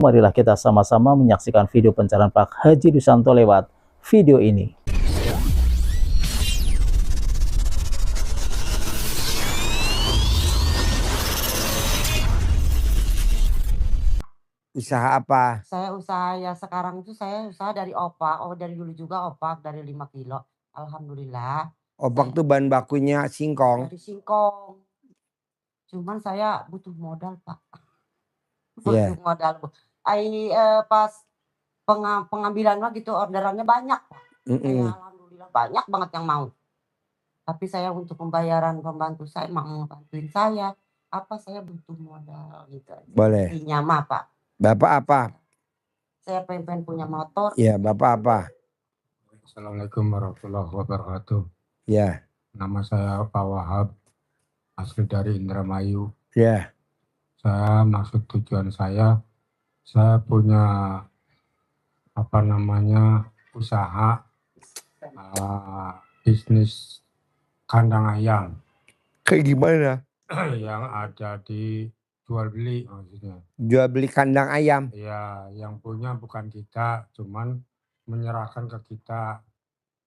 Marilah kita sama-sama menyaksikan video pencarian Pak Haji Dusanto lewat video ini. Usaha apa? Saya usaha ya sekarang itu saya usaha dari opak. Oh dari dulu juga opak dari 5 kilo. Alhamdulillah. Opak Saya tuh bahan bakunya singkong. dari singkong. Cuman saya butuh modal Pak. Iya. Butuh modal Bu. Pas pengambilan mah gitu orderannya banyak Pak. Saya alhamdulillah banyak banget yang mau. Tapi saya untuk pembayaran pembantu saya mau ngebantuin saya. Apa saya butuh modal gitu aja. Boleh. Intinya mah Pak. Bapak apa? Saya pengen punya motor. Iya, Bapak apa? Assalamualaikum warahmatullahi wabarakatuh. Ya. Nama saya Pak Wahab, asli dari Indramayu. Ya. Maksud tujuan saya punya usaha bisnis kandang ayam. Kayak gimana? Yang ada di jual beli maksudnya. Jual beli kandang ayam. Ya, yang punya bukan kita, cuman menyerahkan ke kita.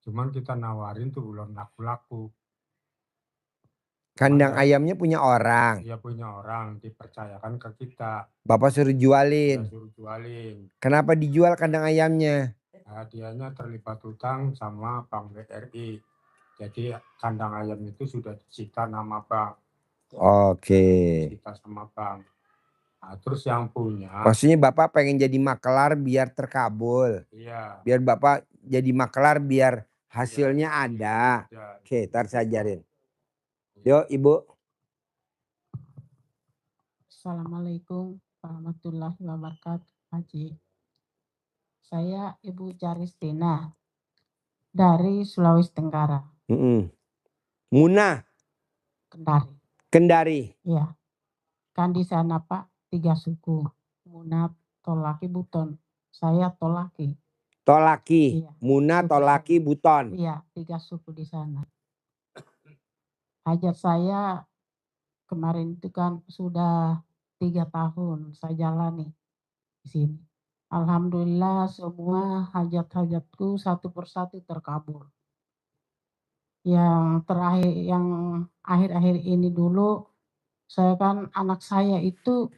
Cuman kita nawarin tuh belum laku-laku. Kandang ayamnya punya orang. Iya punya orang, dipercayakan ke kita. Bapak suruh jualin. Kita suruh jualin. Kenapa dijual kandang ayamnya? Dianya terlibat hutang sama Bank BRI. Jadi kandang ayam itu sudah disita nama bank. Oke. Disita sama bank. Nah, terus yang punya. Maksudnya Bapak pengen jadi makelar biar terkabul. Iya. Biar Bapak jadi makelar biar hasilnya Iya, ada. iya. Oke, ntar saya ajarin. Yuk Ibu. Assalamualaikum warahmatullahi wabarakatuh, Haji. Saya Ibu Jaristina dari Sulawesi Tenggara, Muna, Kendari. Kendari. Iya. Kan di sana Pak 3 suku. Muna, Tolaki, Buton. Saya Tolaki. Tolaki. Iya. Muna, Tolaki, Buton. Iya, 3 suku di sana. Hajat saya kemarin itu kan sudah 3 tahun saya jalani di sini. Alhamdulillah semua hajat-hajatku satu persatu terkabul. Yang terakhir, yang akhir-akhir ini dulu, saya kan anak saya itu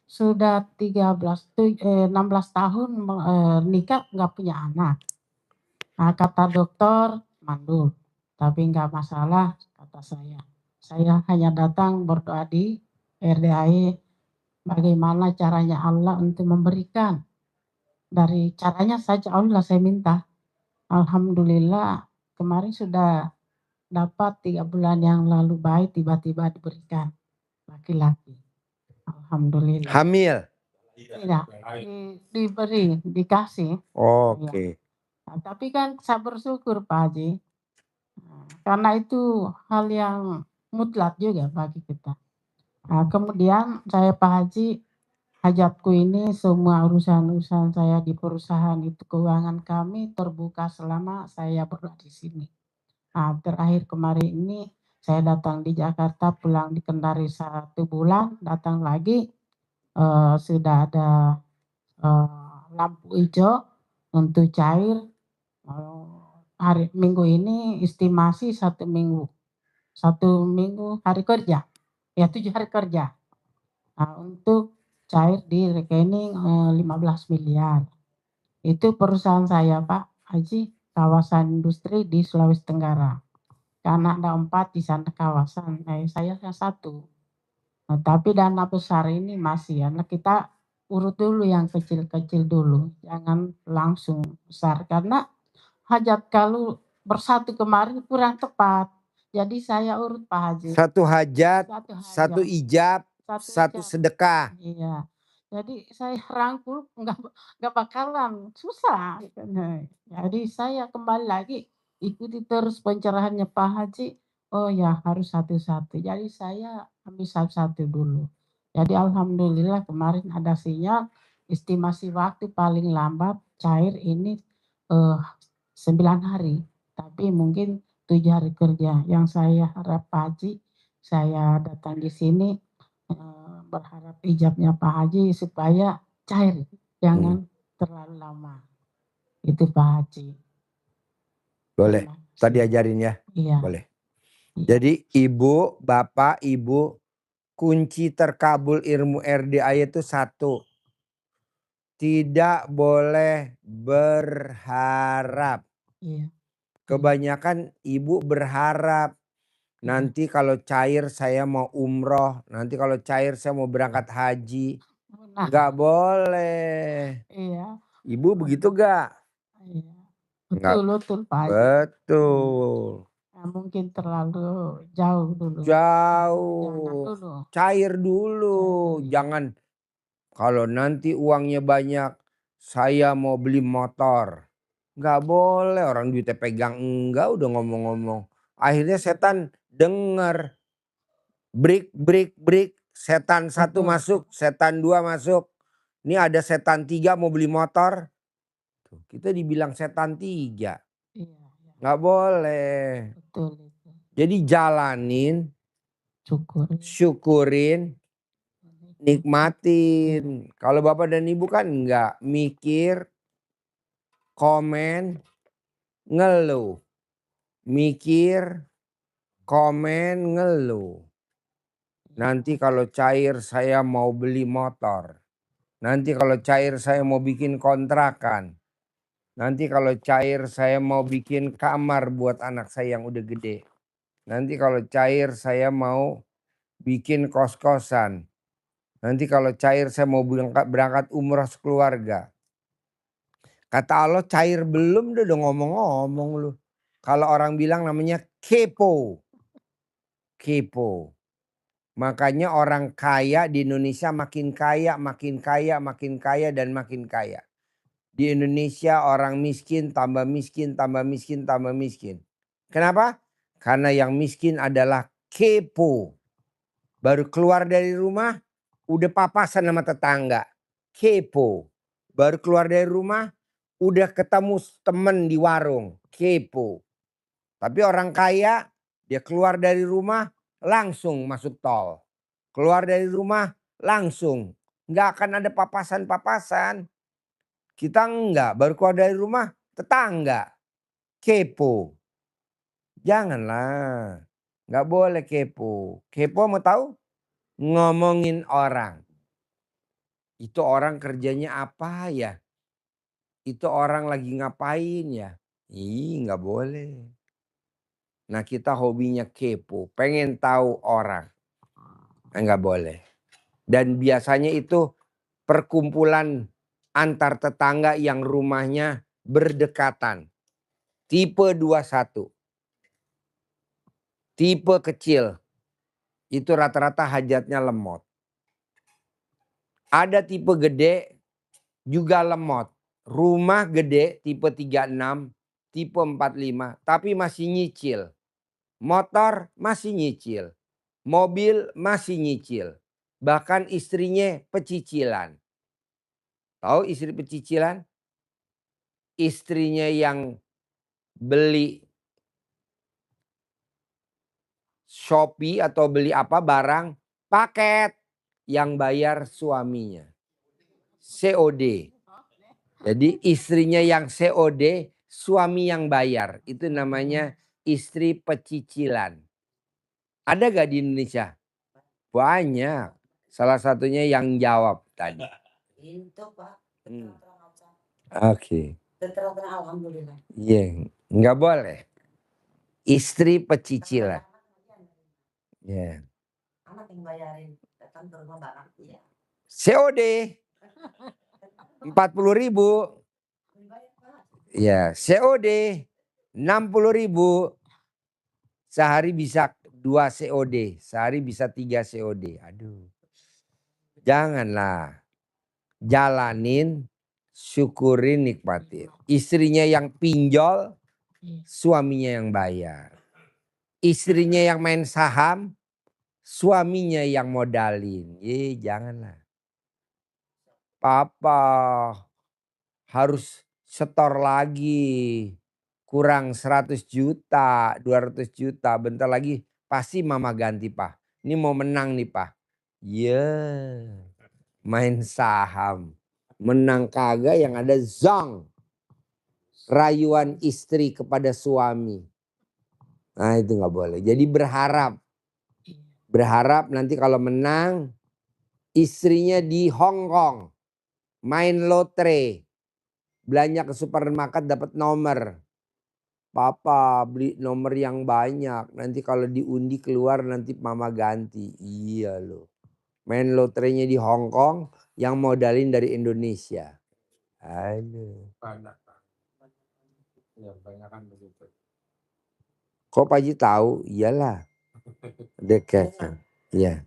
sudah 16 tahun nikah nggak punya anak. Nah kata dokter mandul, tapi nggak masalah kata saya. Saya hanya datang berdoa di RDAI bagaimana caranya Allah untuk memberikan. Dari caranya saja Allah saya minta. Alhamdulillah kemarin sudah dapat 3 bulan yang lalu baik tiba-tiba diberikan laki-laki. Alhamdulillah. Hamil. Tidak, dikasih. Oke. Nah, tapi kan saya bersyukur Pak Haji. Karena itu hal yang mutlak juga bagi kita. Nah, kemudian saya Pak Haji, hajatku ini semua urusan-urusan saya di perusahaan itu keuangan kami terbuka selama saya berada di sini. Nah, terakhir kemarin ini saya datang di Jakarta, pulang di Kendari 1 bulan, datang lagi sudah ada lampu hijau untuk cair. Hari Minggu ini estimasi 1 minggu. 1 minggu hari kerja. Ya 7 hari kerja. Nah, untuk cair di rekening 15 miliar. Itu perusahaan saya Pak Haji, kawasan industri di Sulawesi Tenggara. Karena ada 4 di sana kawasan, saya yang 1. Nah, tapi dana besar ini masih ya, nah kita urut dulu yang kecil-kecil dulu, jangan langsung besar. Karena hajat kalau bersatu kemarin kurang tepat. Jadi saya urut Pak Haji. 1 hajat, 1 ijab, 1 sedekah. Iya. Jadi saya rangkul nggak bakalan susah. Jadi saya kembali lagi ikuti terus pencerahannya Pak Haji. Oh ya harus satu-satu. Jadi saya ambil satu-satu dulu. Jadi alhamdulillah kemarin ada sinyal estimasi waktu paling lambat cair ini 9 hari. Tapi mungkin 7 hari kerja. Yang saya harap Pak Haji, saya datang di sini berharap ijabnya Pak Haji supaya cair, jangan terlalu lama. Itu Pak Haji. Boleh. Terima kasih. Tadi ajarin ya. Iya. Boleh. Iya. Jadi ibu, bapak, ibu, kunci terkabul ilmu RDA itu satu. Tidak boleh berharap. Iya. Kebanyakan ibu berharap. Nanti kalau cair saya mau umroh. Nanti kalau cair saya mau berangkat haji. Nah, Nggak boleh. iya. Ibu begitu gak? Iya. Nggak. Betul Pak Haji. Betul. Nah, mungkin terlalu jauh dulu. Jangan Jauh. dulu. Cair dulu. Jangan kalau nanti uangnya banyak saya mau beli motor. Nggak boleh orang duitnya pegang enggak udah ngomong-ngomong. Akhirnya setan dengar. Break. Setan satu Betul. masuk, setan dua masuk. Ini ada setan tiga mau beli motor. Tuh, kita dibilang setan tiga. Iya. Nggak boleh. Betul itu. Jadi jalanin, syukurin, nikmatin. Kalau bapak dan ibu kan enggak mikir, komen, ngeluh. Mikir, komen, ngeluh. Nanti kalau cair saya mau beli motor. Nanti kalau cair saya mau bikin kontrakan. Nanti kalau cair saya mau bikin kamar buat anak saya yang udah gede. Nanti kalau cair saya mau bikin kos-kosan. Nanti kalau cair saya mau berangkat umrah sekeluarga. Kata Allah cair belum udah ngomong-ngomong lu. Kalau orang bilang namanya kepo. Kepo. Makanya orang kaya di Indonesia makin kaya, makin kaya, makin kaya dan makin kaya. Di Indonesia orang miskin, tambah miskin, tambah miskin, tambah miskin. Kenapa? Karena yang miskin adalah kepo. Baru keluar dari rumah udah papasan sama tetangga. Kepo. Baru keluar dari rumah udah ketemu temen di warung. Kepo. Tapi orang kaya dia keluar dari rumah langsung masuk tol. Keluar dari rumah langsung. Nggak akan ada papasan-papasan. Kita enggak. Baru keluar dari rumah tetangga. Kepo. Janganlah. Nggak boleh kepo. Kepo mau tahu? Ngomongin orang. Itu orang kerjanya apa ya? Itu orang lagi ngapain ya? Ih nggak boleh. Nah kita hobinya kepo. Pengen tahu orang. Nggak boleh. Dan biasanya itu perkumpulan antar tetangga yang rumahnya berdekatan. Tipe 21. Tipe kecil. Itu rata-rata hajatnya lemot. Ada tipe gede juga lemot. Rumah gede tipe 36, tipe 45 tapi masih nyicil. Motor masih nyicil. Mobil masih nyicil. Bahkan istrinya pecicilan. Tahu istri pecicilan? Istrinya yang beli Shopee atau beli apa barang paket yang bayar suaminya. COD. Jadi istrinya yang COD, suami yang bayar. Itu namanya istri pecicilan. Ada gak di Indonesia? Banyak. Salah satunya yang jawab tadi. Itu Pak. Oke. Terang-terang alhamdulillah. Iya, nggak boleh. Istri pecicilan. Ya. Anak yang bayarin datang ke rumah barang. Iya. COD 40.000. Ya, COD 60.000. Sehari bisa 2 COD, sehari bisa 3 COD. Aduh. Janganlah. Jalanin, syukurin, nikmatin. Istrinya yang pinjol, suaminya yang bayar. Istrinya yang main saham, suaminya yang modalin. Janganlah. Papa harus setor lagi. Kurang 100 juta, 200 juta. Bentar lagi pasti mama ganti Pak. Ini mau menang nih Pak. Main saham. Menang kagak yang ada zong. Rayuan istri kepada suami. Nah itu nggak boleh. Jadi berharap. Berharap nanti kalau menang istrinya di Hong Kong. Main lotre. Belanja ke supermarket dapat nomor. Papa beli nomor yang banyak. Nanti kalau diundi keluar nanti mama ganti. Iya loh. Main lotrenya di Hong Kong yang modalin dari Indonesia. Aduh. Banyak. Ya, banyak kan begitu. Kok Pak Haji tahu? Iyalah. Dekat. Ya.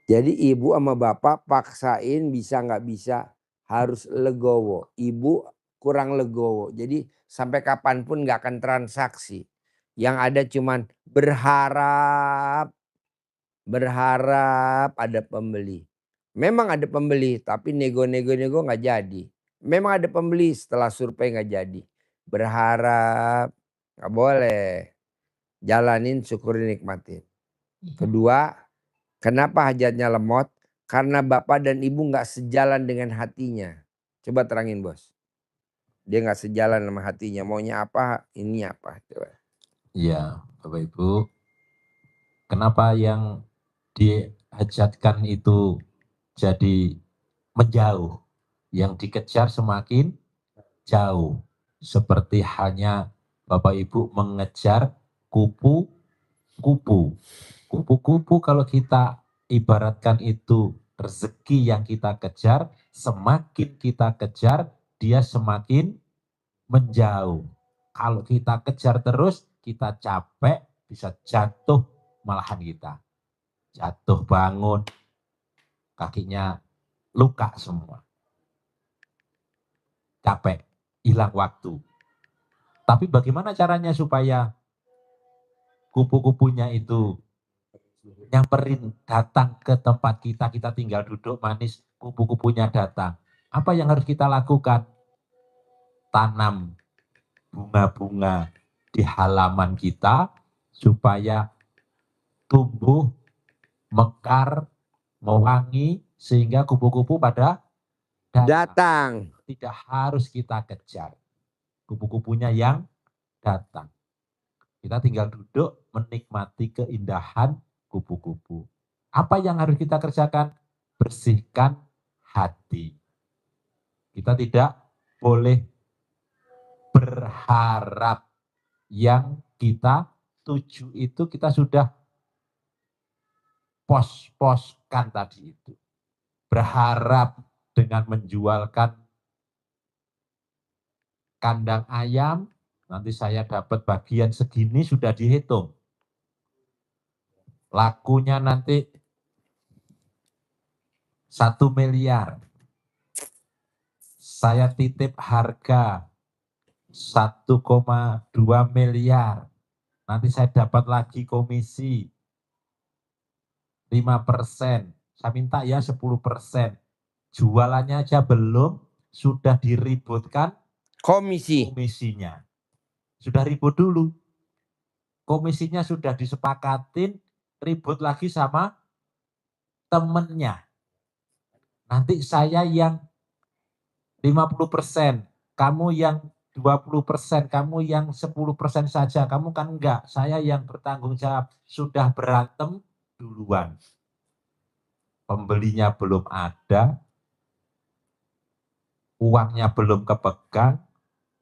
Jadi ibu sama bapak paksain bisa nggak bisa harus legowo. Ibu kurang legowo. Jadi sampai kapanpun nggak akan transaksi. Yang ada cuman berharap ada pembeli. Memang ada pembeli tapi nego-nego nggak jadi. Memang ada pembeli setelah survei nggak jadi. Berharap nggak boleh. Jalanin, syukurin, nikmatin. Kedua, kenapa hajatnya lemot? Karena bapak dan ibu nggak sejalan dengan hatinya. Coba terangin bos. Dia nggak sejalan sama hatinya. Maunya apa? Ini apa? Coba. Iya, Bapak Ibu. Kenapa yang dihajatkan itu jadi menjauh? Yang dikejar semakin jauh. Seperti hanya Bapak Ibu mengejar kupu-kupu. Kupu-kupu kalau kita ibaratkan itu rezeki yang kita kejar, semakin kita kejar, dia semakin menjauh. Kalau kita kejar terus, kita capek, bisa jatuh malahan kita. Jatuh bangun, kakinya luka semua. Capek, hilang waktu. Tapi bagaimana caranya supaya kupu-kupunya itu nyamperin, datang ke tempat kita tinggal duduk manis, kupu-kupunya datang. Apa yang harus kita lakukan? Tanam bunga-bunga di halaman kita supaya tumbuh, mekar, mewangi sehingga kupu-kupu pada datang. Tidak harus kita kejar. Kupu-kupunya yang datang. Kita tinggal duduk menikmati keindahan kupu-kupu. Apa yang harus kita kerjakan? Bersihkan hati. Kita tidak boleh berharap. Yang kita tuju itu kita sudah pos-poskan tadi itu. Berharap dengan menjualkan kandang ayam, nanti saya dapat bagian segini sudah dihitung. Lakunya nanti 1 miliar. Saya titip harga 1,2 miliar. Nanti saya dapat lagi komisi 5%. Saya minta ya 10%. Jualannya aja belum, sudah diributkan komisinya. Sudah ribut dulu. Komisinya sudah disepakatin, ribut lagi sama temennya. Nanti saya yang 50%, kamu yang 20%, kamu yang 10% saja, kamu kan enggak. Saya yang bertanggung jawab, sudah berantem duluan. Pembelinya belum ada, uangnya belum kepegang,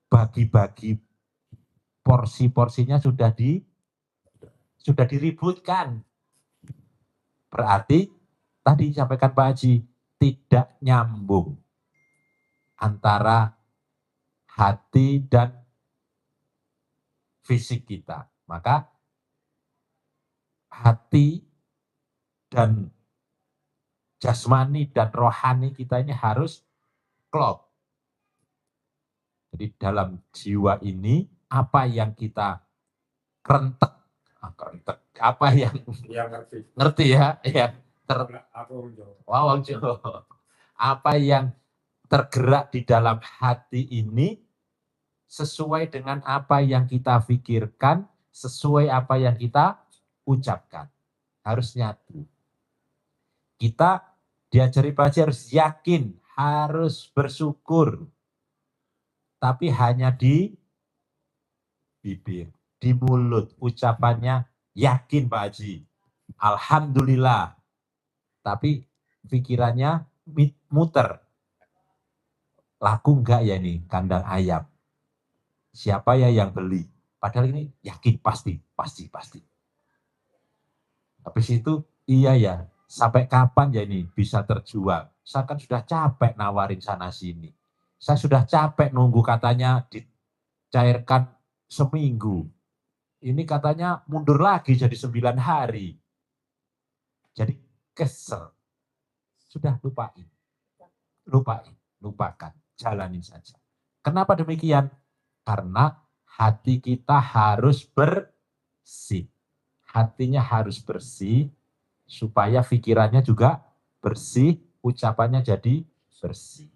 bagi-bagi porsi-porsinya sudah diributkan. Berarti tadi sampaikan Pak Haji, tidak nyambung antara hati dan fisik kita. Maka hati dan jasmani dan rohani kita ini harus klop. Jadi dalam jiwa ini apa yang kita kerentek, apa yang ngerti ya, apa yang tergerak di dalam hati ini sesuai dengan apa yang kita pikirkan, sesuai apa yang kita ucapkan. Harus nyatu. Kita diajari Pak Haji harus yakin harus bersyukur. Tapi hanya di bibir, di mulut. Ucapannya yakin Pak Haji. Alhamdulillah. Tapi pikirannya muter. Laku enggak ya ini kandang ayam? Siapa ya yang beli? Padahal ini yakin pasti. Habis itu iya ya, sampai kapan ya ini bisa terjual? Saya kan sudah capek nawarin sana sini. Saya sudah capek nunggu katanya dicairkan seminggu. Ini katanya mundur lagi jadi 9 hari. Jadi kesel. Sudah lupakan. Lupakan. Jalanin saja. Kenapa demikian? Karena hati kita harus bersih. Hatinya harus bersih supaya pikirannya juga bersih, ucapannya jadi bersih.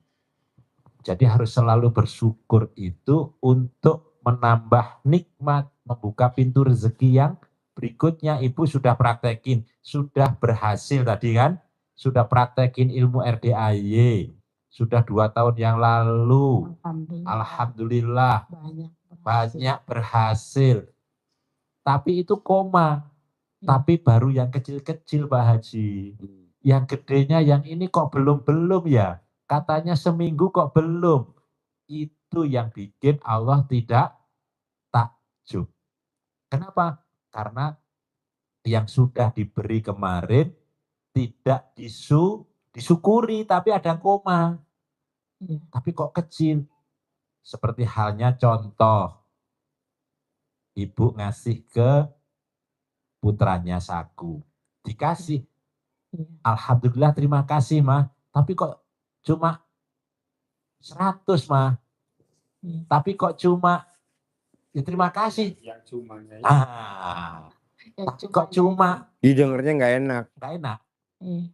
Jadi harus selalu bersyukur itu untuk menambah nikmat, membuka pintu rezeki yang berikutnya. Ibu sudah praktekin, sudah berhasil tadi kan, sudah praktekin ilmu RDAY, sudah 2 tahun yang lalu. Alhamdulillah banyak berhasil. Tapi itu koma, tapi baru yang kecil-kecil Pak Haji. Yang gedenya yang ini kok belum ya. Katanya seminggu kok belum. Itu yang bikin Allah tidak takjub. Kenapa? Karena yang sudah diberi kemarin tidak disyukuri, tapi ada koma. Tapi kok kecil. Seperti halnya contoh, ibu ngasih ke putranya saku. Dikasih. Alhamdulillah terima kasih mah. Tapi kok cuma 100 mah. Tapi kok cuma, ya terima kasih. Yang cumanya. Tapi kok cuma. Didengarnya nggak enak. Nggak enak.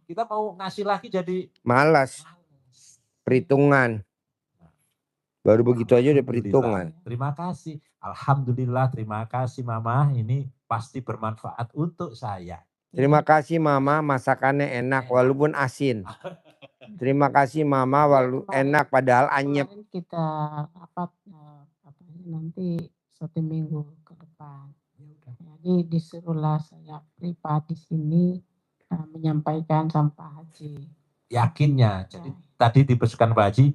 Kita mau ngasih lagi jadi Malas. Perhitungan. Baru begitu aja udah perhitungan. Terima kasih. Alhamdulillah terima kasih Mama. Ini pasti bermanfaat untuk saya. Terima kasih Mama, masakannya enak walaupun asin. Terima kasih Mama, walaupun enak padahal anyep. Kita nanti 1 minggu ke depan. Jadi disuruhlah saya pribadi di sini menyampaikan sama Pak Haji. Yakinnya, jadi tadi dipesankan Pak Haji,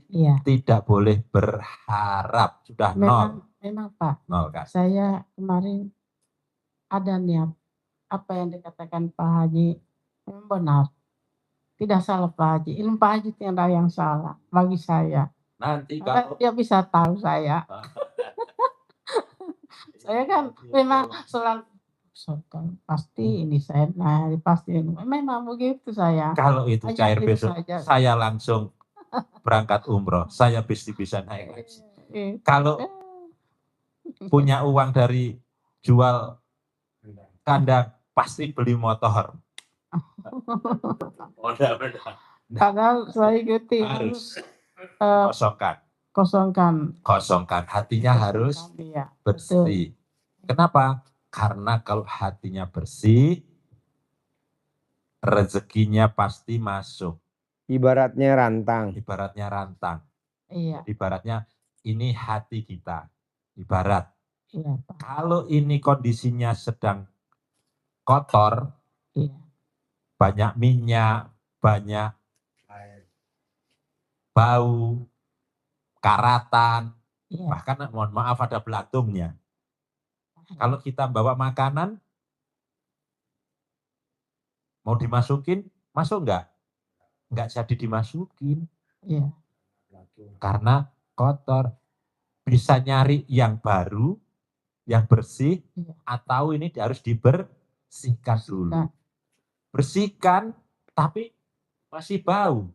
tidak boleh berharap, sudah nol. Memang Pak, nol kan? Saya kemarin ada niat, apa yang dikatakan Pak Haji memang benar. Tidak salah Pak Haji, ilmu Pak Haji tidak yang salah bagi saya. Nanti kalau dia bisa tahu saya. Saya kan memang selalu pasti ini saya pasti memang begitu saya. Kalau itu cair besok saja. Saya langsung berangkat umroh, saya bisa naik haji. Kalau punya uang dari jual kandang pasti beli motor. Padahal saya ikuti harus kosongkan hatinya harus bersih. Kenapa? Karena kalau hatinya bersih, rezekinya pasti masuk. Ibaratnya rantang. Iya. Ibaratnya ini hati kita. Ibarat. Iya, Pak. Kalau ini kondisinya sedang kotor, banyak minyak, banyak bau, karatan, bahkan mohon maaf ada belatungnya. Kalau kita bawa makanan, mau dimasukin, masuk enggak? Enggak jadi dimasukin. Iya. Karena kotor. Bisa nyari yang baru, yang bersih, atau ini harus dibersihkan dulu. Bersihkan, tapi masih bau.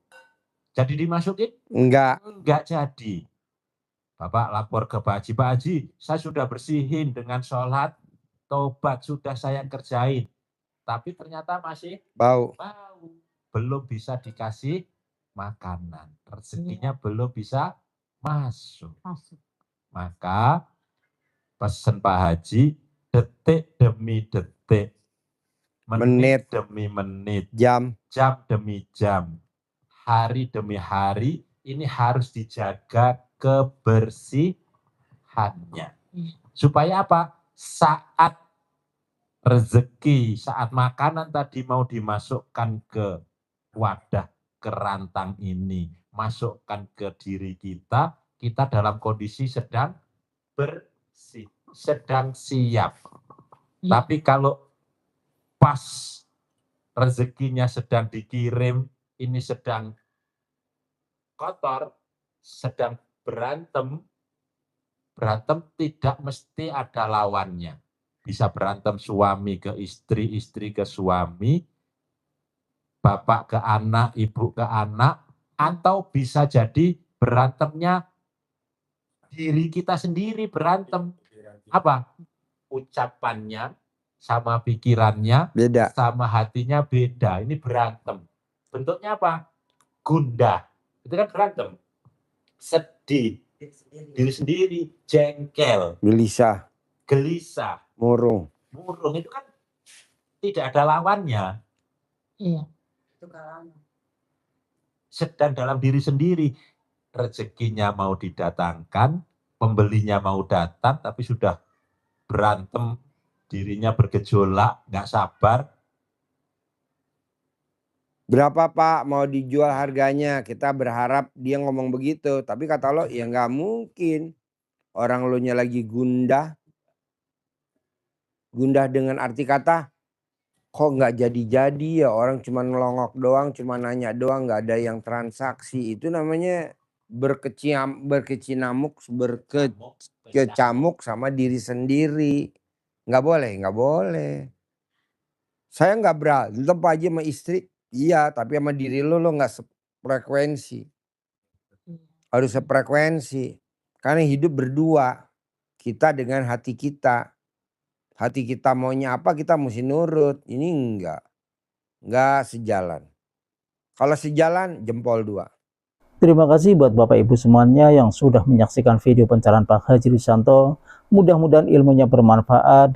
Jadi dimasukin? Enggak jadi. Bapak lapor ke Pak Haji, saya sudah bersihin dengan sholat, tobat sudah saya kerjain. Tapi ternyata masih bau. Belum bisa dikasih makanan. Rezekinya belum bisa masuk. Maka pesan Pak Haji, detik demi detik, menit demi menit, jam demi jam, hari demi hari, ini harus dijaga kebersihannya. Supaya apa? Saat rezeki, saat makanan tadi mau dimasukkan ke wadah kerantang ini, masukkan ke diri kita, kita dalam kondisi sedang bersih, sedang siap. Tapi kalau pas rezekinya sedang dikirim, ini sedang kotor, sedang berantem tidak mesti ada lawannya. Bisa berantem suami ke istri, istri ke suami, bapak ke anak, ibu ke anak, atau bisa jadi berantemnya diri kita sendiri berantem. Apa? Ucapannya sama pikirannya Beda. sama hatinya beda. Ini berantem. Bentuknya apa? Gundah. Itu kan berantem. Sedih. Diri sendiri. Jengkel. Gelisah. Murung. Itu kan tidak ada lawannya. Iya. Sedang dalam diri sendiri. Rezekinya mau didatangkan, pembelinya mau datang, tapi sudah berantem, dirinya bergejolak, nggak sabar. Berapa Pak mau dijual harganya? Kita berharap dia ngomong begitu. Tapi kata lo ya nggak mungkin. Orang lo nya lagi gundah. Gundah dengan arti kata kok nggak jadi-jadi ya, orang cuma ngelongok doang, cuma nanya doang, nggak ada yang transaksi. Itu namanya berkecamuk sama diri sendiri. Nggak boleh. Saya nggak berantem Pak Haji sama istri, iya, tapi sama diri lo nggak sefrekuensi. Harus sefrekuensi. Karena hidup berdua, kita dengan hati kita. Hati kita maunya apa kita mesti nurut. Ini enggak sejalan. Kalau sejalan jempol 2. Terima kasih buat Bapak Ibu semuanya yang sudah menyaksikan video pencerahan Pak Haji Rudianto. Mudah-mudahan ilmunya bermanfaat.